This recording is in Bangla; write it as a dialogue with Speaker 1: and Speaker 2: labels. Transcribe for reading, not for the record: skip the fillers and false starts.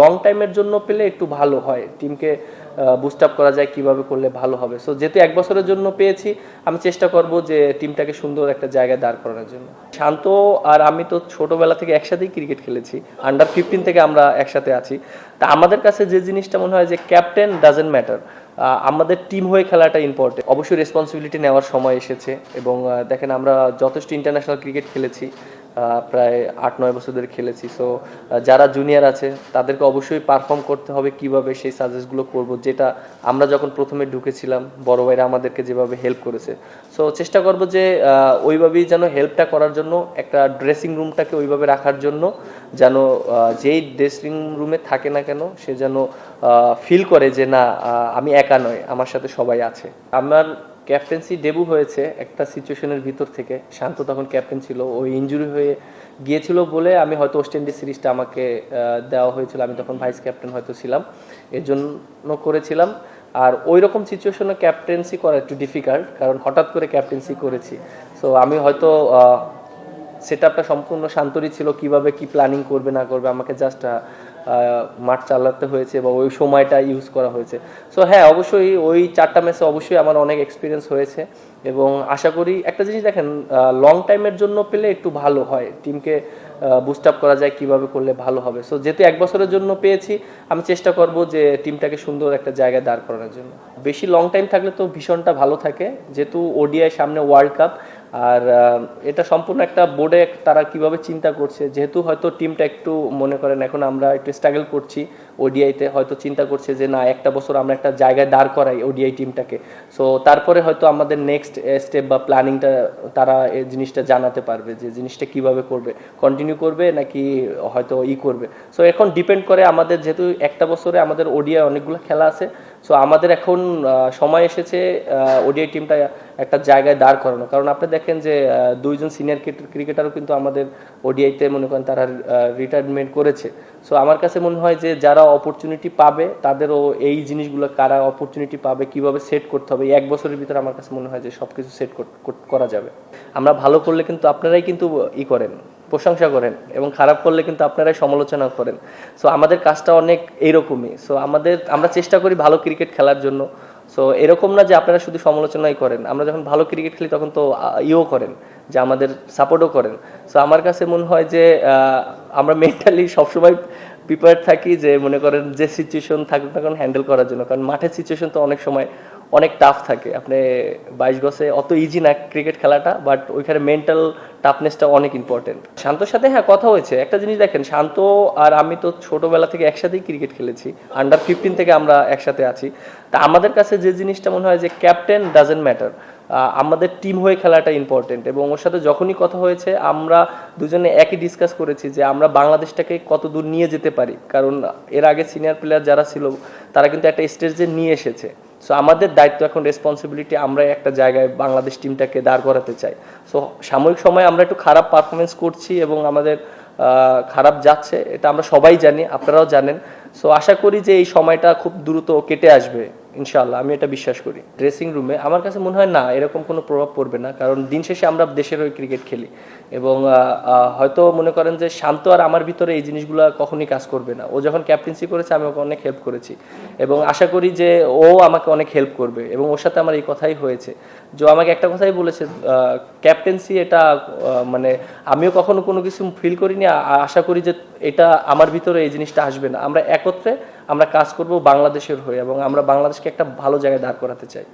Speaker 1: লং টাইমের জন্য পেলে একটু ভালো হয়, টিমকে বুস্ট আপ করা যায় কিভাবে করলে ভালো হবে। সো যেহেতু 1 বছরের জন্য পেয়েছি, আমি চেষ্টা করব যে টিমটাকে সুন্দর একটা জায়গায় দাঁড় করানোর জন্য। শান্ত আর আমি তো ছোটবেলা থেকে একসাথেই ক্রিকেট খেলেছি, আন্ডার 15 থেকে আমরা একসাথে আছি। তা আমাদের কাছে যে জিনিসটা মনে হয় যে ক্যাপ্টেন ডাজেন্ট ম্যাটার, আমাদের টিম হয়ে খেলাটা ইম্পর্টেন্ট। অবশ্যই রেসপন্সিবিলিটি নেওয়ার সময় এসেছে এবং দেখেন আমরা যথেষ্ট ইন্টারন্যাশনাল ক্রিকেট খেলেছি, প্রায় 8-9 বছর ধরে খেলেছি। সো যারা জুনিয়র আছে তাদেরকে অবশ্যই পারফর্ম করতে হবে, কিভাবে সেই সাজেস্টগুলো করব, যেটা আমরা যখন প্রথমে ঢুকেছিলাম বড় ভাইরা আমাদেরকে যেভাবে হেল্প করেছে। সো চেষ্টা করব যে ওইভাবেই যেন হেল্পটা করার জন্য, একটা ড্রেসিং রুমটাকে ওইভাবে রাখার জন্য যেন যেই ড্রেসিং রুমে থাকে না কেন সে যেন ফিল করে যে না, আমি একা নয়, আমার সাথে সবাই আছে। আমার ক্যাপ্টেন্সি ডেবু হয়েছে একটা সিচুয়েশনের ভিতর থেকে। শান্ত তখন ক্যাপ্টেন ছিল, ওই ইনজুরি হয়ে গিয়েছিল বলে আমি হয়তো ওয়েস্ট ইন্ডিজ সিরিজটা আমাকে দেওয়া হয়েছিল, আমি তখন ভাইস ক্যাপ্টেন হয়তো ছিলাম, এর জন্য করেছিলাম। আর ওই রকম সিচুয়েশনে ক্যাপ্টেন্সি করা একটু ডিফিকাল্ট, কারণ হঠাৎ করে ক্যাপ্টেন্সি করেছি। সো আমি হয়তো সেট আপটা সম্পূর্ণ শান্তরই ছিল, কিভাবে কি প্ল্যানিং করবে না করবে, আমাকে জাস্ট মাঠ চালাতে হয়েছে বা ওই সময়টা ইউজ করা হয়েছে। সো হ্যাঁ, অবশ্যই ওই 4টা ম্যাচে অবশ্যই আমার অনেক এক্সপিরিয়েন্স হয়েছে এবং আশা করি একটা জিনিস দেখেন, লং টাইমের জন্য পেলে একটু ভালো হয়, টিমকে বুস্ট আপ করা যায় কিভাবে করলে ভালো হবে। সো যেহেতু 1 বছরের জন্য পেয়েছি, আমি চেষ্টা করব যে টিমটাকে সুন্দর একটা জায়গায় দাঁড় করানোর জন্য। বেশি লং টাইম থাকলে তো ভীষণটা ভালো থাকে, যেহেতু ওডিআই সামনে ওয়ার্ল্ড কাপ, আর এটা সম্পূর্ণ একটা বোর্ডে তারা কিভাবে চিন্তা করছে, যেহেতু হয়তো টিমটা একটু মনে করেন এখন আমরা একটু স্ট্রাগল করছি ওডিআইতে, হয়তো চিন্তা করছে যে না, একটা বছর আমরা একটা জায়গায় দাঁড় করাই ওডিআই টিমটাকে। সো তারপরে হয়তো আমাদের নেক্সট স্টেপ বা প্ল্যানিংটা তারা এই জিনিসটা জানাতে পারবে যে জিনিসটা কিভাবে করবে, কন্টিনিউ করবে নাকি হয়তো করবে। সো এখন ডিপেন্ড করে আমাদের, যেহেতু একটা বছরে আমাদের ওডিআই অনেকগুলো খেলা আছে। সো আমাদের এখন সময় এসেছে ওডিআই টিমটা একটা জায়গায় দাঁড় করানো, কারণ আপনি দেখেন যে 2জন সিনিয়র ক্রিকেটারও কিন্তু আমাদের ওডিআইতে মনে করেন তারা রিটায়ারমেন্ট করেছে। সো আমার কাছে মনে হয় যে যারা অপরচুনিটি পাবে তাদেরও এই জিনিসগুলো, কারা অপরচুনিটি পাবে কিভাবে সেট করতে হবে, এই 1 বছরের ভিতরে আমার কাছে মনে হয় যে সব কিছু সেট করা যাবে। আমরা ভালো করলে কিন্তু আপনারাই কিন্তু করেন, প্রশংসা করেন, এবং খারাপ করলে কিন্তু আপনারাই সমালোচনা করেন। সো আমাদের কাজটা অনেক এইরকমই। সো আমরা চেষ্টা করি ভালো ক্রিকেট খেলার জন্য। সো এরকম না যে আপনারা শুধু সমালোচনাই করেন, আমরা যখন ভালো ক্রিকেট খেলি তখন তো করেন, যে আমাদের সাপোর্টও করেন। সো আমার কাছে মনে হয় যে আমরা মেন্টালি সবসময় প্রিপেয়ার থাকি, যে মনে করেন যে সিচুয়েশন থাকুক না কারণ হ্যান্ডেল করার জন্য, কারণ মাঠের সিচুয়েশন তো অনেক সময় অনেক টাফ থাকে। আপনি 22 গজে অত ইজি না ক্রিকেট খেলাটা, বাট ওইখানে মেন্টাল টাফনেসটা অনেক ইম্পর্টেন্ট। শান্তর সাথে হ্যাঁ কথা হয়েছে। একটা জিনিস দেখেন, শান্ত আর আমি তো ছোটবেলা থেকে একসাথেই ক্রিকেট খেলেছি, আন্ডার 15 থেকে আমরা একসাথে আছি। তা আমাদের কাছে যে জিনিসটা মনে হয় যে ক্যাপ্টেন ডাজেন্ট ম্যাটার, আমাদের টিম হয়ে খেলাটা ইম্পর্টেন্ট। এবং ওর সাথে যখনই কথা হয়েছে আমরা দুজনে একই ডিসকাস করেছি যে আমরা বাংলাদেশটাকে কত দূর নিয়ে যেতে পারি, কারণ এর আগে সিনিয়র প্লেয়ার যারা ছিল তারা কিন্তু একটা স্টেজে নিয়ে এসেছে। সো আমাদের দায়িত্ব এখন, রেসপন্সিবিলিটি, আমরা একটা জায়গায় বাংলাদেশ টিমটাকে দাঁড় করাতে চাই। সো সাময়িক সময় আমরা একটু খারাপ পারফরমেন্স করছি এবং আমাদের খারাপ যাচ্ছে, এটা আমরা সবাই জানি, আপনারাও জানেন। সো আশা করি যে এই সময়টা খুব দ্রুত কেটে আসবে ইনশাআল্লাহ, আমি এটা বিশ্বাস করি। ড্রেসিং রুমে আমার কাছে মনে হয় না এরকম কোনো প্রভাব পড়বে না, কারণ দিন শেষে আমরা দেশের হয়ে ক্রিকেট খেলি এবং হয়তো মনে করেন যে শান্ত আর আমার ভিতরে এই জিনিসগুলো কখনই কাজ করবে না। ও যখন ক্যাপ্টেন্সি করেছে আমি ওকে অনেক হেল্প করেছি এবং আশা করি যে ও আমাকে অনেক হেল্প করবে, এবং ওর সাথে আমার এই কথাই হয়েছে যে আমাকে একটা কথাই বলেছে, ক্যাপ্টেন্সি এটা মানে আমিও কখনো কোনো কিছু ফিল করিনি, আশা করি যে এটা আমার ভিতরে এই জিনিসটা আসবে না। আমরা একত্রে আমরা কাজ করব বাংলাদেশের হয়ে এবং আমরা বাংলাদেশকে একটা ভালো জায়গায় দাঁড় করাতে চাই।